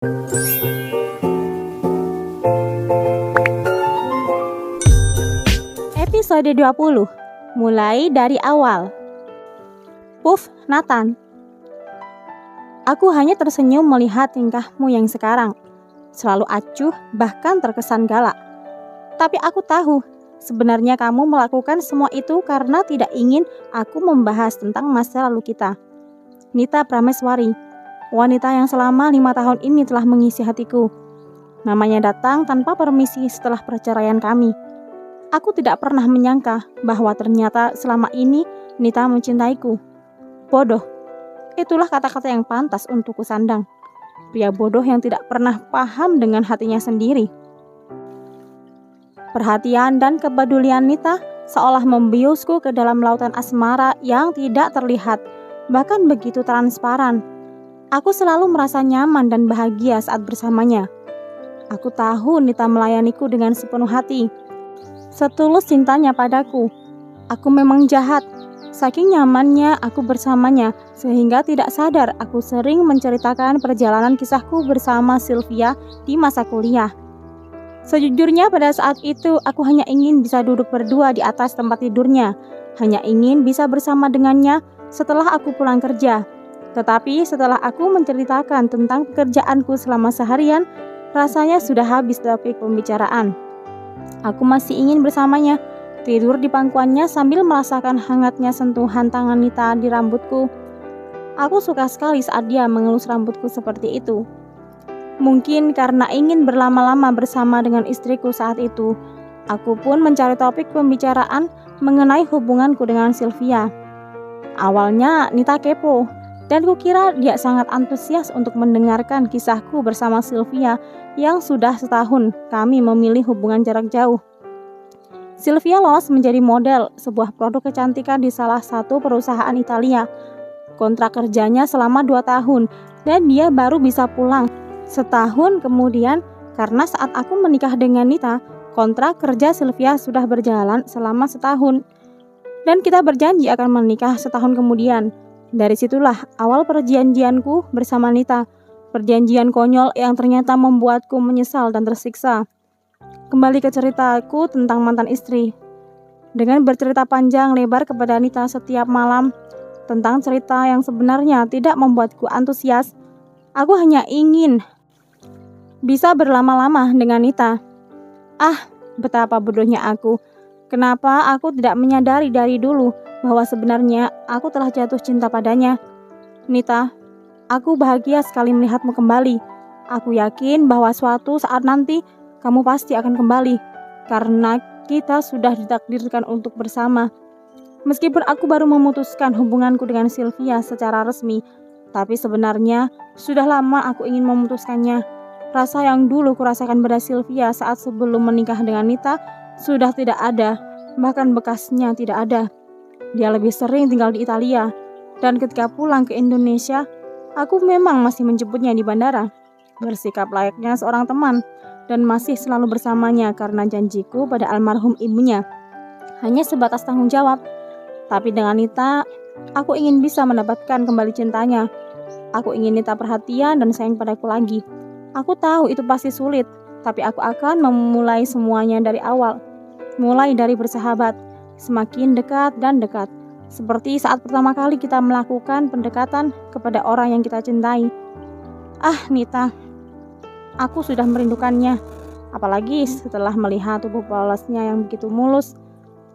Episode 20. Mulai dari awal. Puff, Nathan. Aku hanya tersenyum melihat tingkahmu yang sekarang. Selalu acuh, bahkan terkesan galak. Tapi aku tahu, sebenarnya kamu melakukan semua itu karena tidak ingin aku membahas tentang masa lalu kita. Nita Prameswari, wanita yang selama 5 tahun ini telah mengisi hatiku. Namanya datang tanpa permisi setelah perceraian kami. Aku tidak pernah menyangka bahwa ternyata selama ini Nita mencintaiku. Bodoh, itulah kata-kata yang pantas untuk kusandang. Pria bodoh yang tidak pernah paham dengan hatinya sendiri. Perhatian dan kepedulian Nita seolah membiusku ke dalam lautan asmara yang tidak terlihat, bahkan begitu transparan. Aku selalu merasa nyaman dan bahagia saat bersamanya. Aku tahu Nita melayaniku dengan sepenuh hati. Setulus cintanya padaku. Aku memang jahat. Saking nyamannya aku bersamanya, sehingga tidak sadar aku sering menceritakan perjalanan kisahku bersama Sylvia di masa kuliah. Sejujurnya pada saat itu aku hanya ingin bisa duduk berdua di atas tempat tidurnya. Hanya ingin bisa bersama dengannya setelah aku pulang kerja. Tetapi setelah aku menceritakan tentang pekerjaanku selama seharian, rasanya sudah habis topik pembicaraan. Aku masih ingin bersamanya, tidur di pangkuannya sambil merasakan hangatnya sentuhan tangan Nita di rambutku. Aku suka sekali saat dia mengelus rambutku seperti itu. Mungkin karena ingin berlama-lama bersama dengan istriku saat itu, aku pun mencari topik pembicaraan mengenai hubunganku dengan Sylvia. Awalnya Nita kepo, dan kukira dia sangat antusias untuk mendengarkan kisahku bersama Sylvia yang sudah setahun kami memilih hubungan jarak jauh. Sylvia lolos menjadi model sebuah produk kecantikan di salah satu perusahaan Italia. Kontrak kerjanya selama 2 tahun dan dia baru bisa pulang setahun kemudian karena saat aku menikah dengan Nita, kontrak kerja Sylvia sudah berjalan selama setahun. Dan kita berjanji akan menikah setahun kemudian. Dari situlah awal perjanjianku bersama Nita. Perjanjian konyol yang ternyata membuatku menyesal dan tersiksa. Kembali ke ceritaku tentang mantan istri. Dengan bercerita panjang lebar kepada Nita setiap malam tentang cerita yang sebenarnya tidak membuatku antusias, aku hanya ingin bisa berlama-lama dengan Nita. Betapa bodohnya aku. Kenapa aku tidak menyadari dari dulu bahwa sebenarnya aku telah jatuh cinta padanya. Nita, aku bahagia sekali melihatmu kembali. Aku yakin bahwa suatu saat nanti kamu pasti akan kembali, karena kita sudah ditakdirkan untuk bersama. Meskipun aku baru memutuskan hubunganku dengan Sylvia secara resmi, tapi sebenarnya sudah lama aku ingin memutuskannya. Rasa yang dulu kurasakan pada Sylvia saat sebelum menikah dengan Nita sudah tidak ada, bahkan bekasnya tidak ada. Dia lebih sering tinggal di Italia, dan ketika pulang ke Indonesia, aku memang masih menjemputnya di bandara, bersikap layaknya seorang teman, dan masih selalu bersamanya karena janjiku pada almarhum ibunya. Hanya sebatas tanggung jawab. Tapi dengan Nita, aku ingin bisa mendapatkan kembali cintanya. Aku ingin Nita perhatian dan sayang padaku lagi. Aku tahu itu pasti sulit, tapi aku akan memulai semuanya dari awal. Mulai dari bersahabat, semakin dekat dan dekat. Seperti saat pertama kali kita melakukan pendekatan kepada orang yang kita cintai. Nita, aku sudah merindukannya. Apalagi setelah melihat tubuh polosnya yang begitu mulus.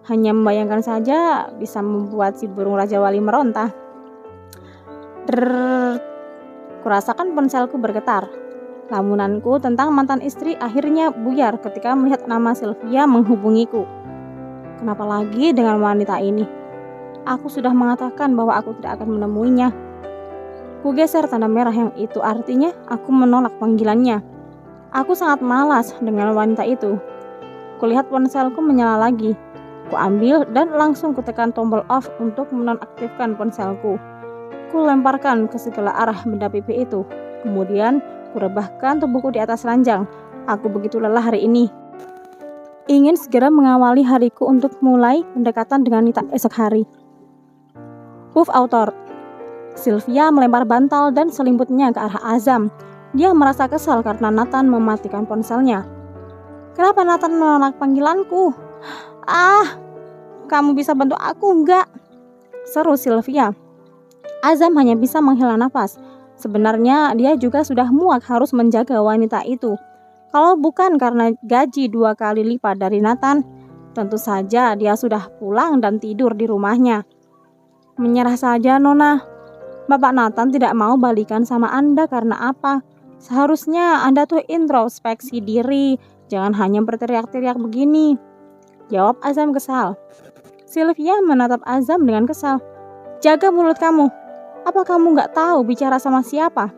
Hanya membayangkan saja bisa membuat si burung Raja Wali meronta. Kurasakan ponselku bergetar. Lamunanku tentang mantan istri akhirnya buyar ketika melihat nama Sylvia menghubungiku. Kenapa lagi dengan wanita ini? Aku sudah mengatakan bahwa aku tidak akan menemuinya. Ku geser tanda merah yang itu artinya aku menolak panggilannya. Aku sangat malas dengan wanita itu. Kulihat ponselku menyala lagi. Ku ambil dan langsung kutekan tombol off untuk menonaktifkan ponselku. Ku lemparkan ke segala arah benda pipi itu. Kemudian ku rebahkan tubuhku di atas ranjang. Aku begitu lelah hari ini. Ingin segera mengawali hariku untuk mulai pendekatan dengan Nita esok hari. Puff author. Sylvia melempar bantal dan selimutnya ke arah Azam. Dia merasa kesal karena Nathan mematikan ponselnya. "Kenapa Nathan menolak panggilanku? Ah, kamu bisa bantu aku enggak?" seru Sylvia. Azam hanya bisa menghela nafas. Sebenarnya dia juga sudah muak harus menjaga wanita itu. Kalau bukan karena gaji 2 kali lipat dari Nathan, tentu saja dia sudah pulang dan tidur di rumahnya. "Menyerah saja, Nona. Bapak Nathan tidak mau balikan sama Anda karena apa? Seharusnya Anda tuh introspeksi diri, jangan hanya berteriak-teriak begini," jawab Azam kesal. Sylvia menatap Azam dengan kesal. "Jaga mulut kamu. Apa kamu gak tahu bicara sama siapa?"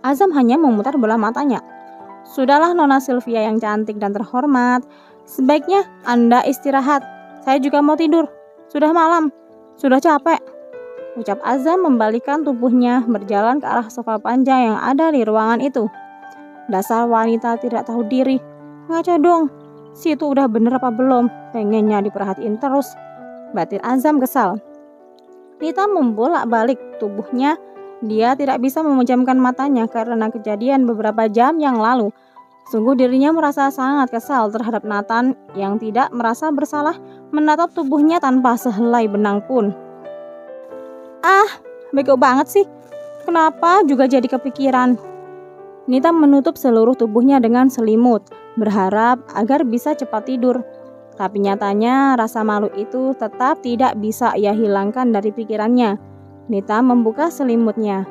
Azam hanya memutar bola matanya. "Sudahlah Nona Sylvia yang cantik dan terhormat. Sebaiknya Anda istirahat. Saya juga mau tidur. Sudah malam. Sudah capek," ucap Azam membalikan tubuhnya berjalan ke arah sofa panjang yang ada di ruangan itu. "Dasar wanita tidak tahu diri. Ngaca dong. Si itu udah bener apa belum? Pengennya diperhatiin terus," batin Azam kesal. Nita membolak-balik tubuhnya. Dia tidak bisa memejamkan matanya karena kejadian beberapa jam yang lalu. Sungguh dirinya merasa sangat kesal terhadap Nathan yang tidak merasa bersalah menatap tubuhnya tanpa sehelai benang pun. "Ah, bego banget sih. Kenapa juga jadi kepikiran?" Nita menutup seluruh tubuhnya dengan selimut, berharap agar bisa cepat tidur. Tapi nyatanya rasa malu itu tetap tidak bisa ia hilangkan dari pikirannya. Nita membuka selimutnya,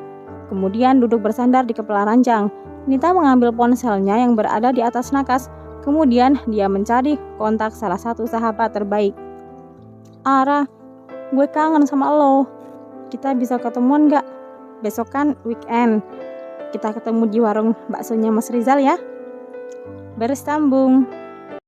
kemudian duduk bersandar di kepala ranjang. Nita mengambil ponselnya yang berada di atas nakas, kemudian dia mencari kontak salah satu sahabat terbaik. "Ara, gue kangen sama lo. Kita bisa ketemuan gak? Besok kan weekend. Kita ketemu di warung baksonya Mas Rizal ya." Beres sambung.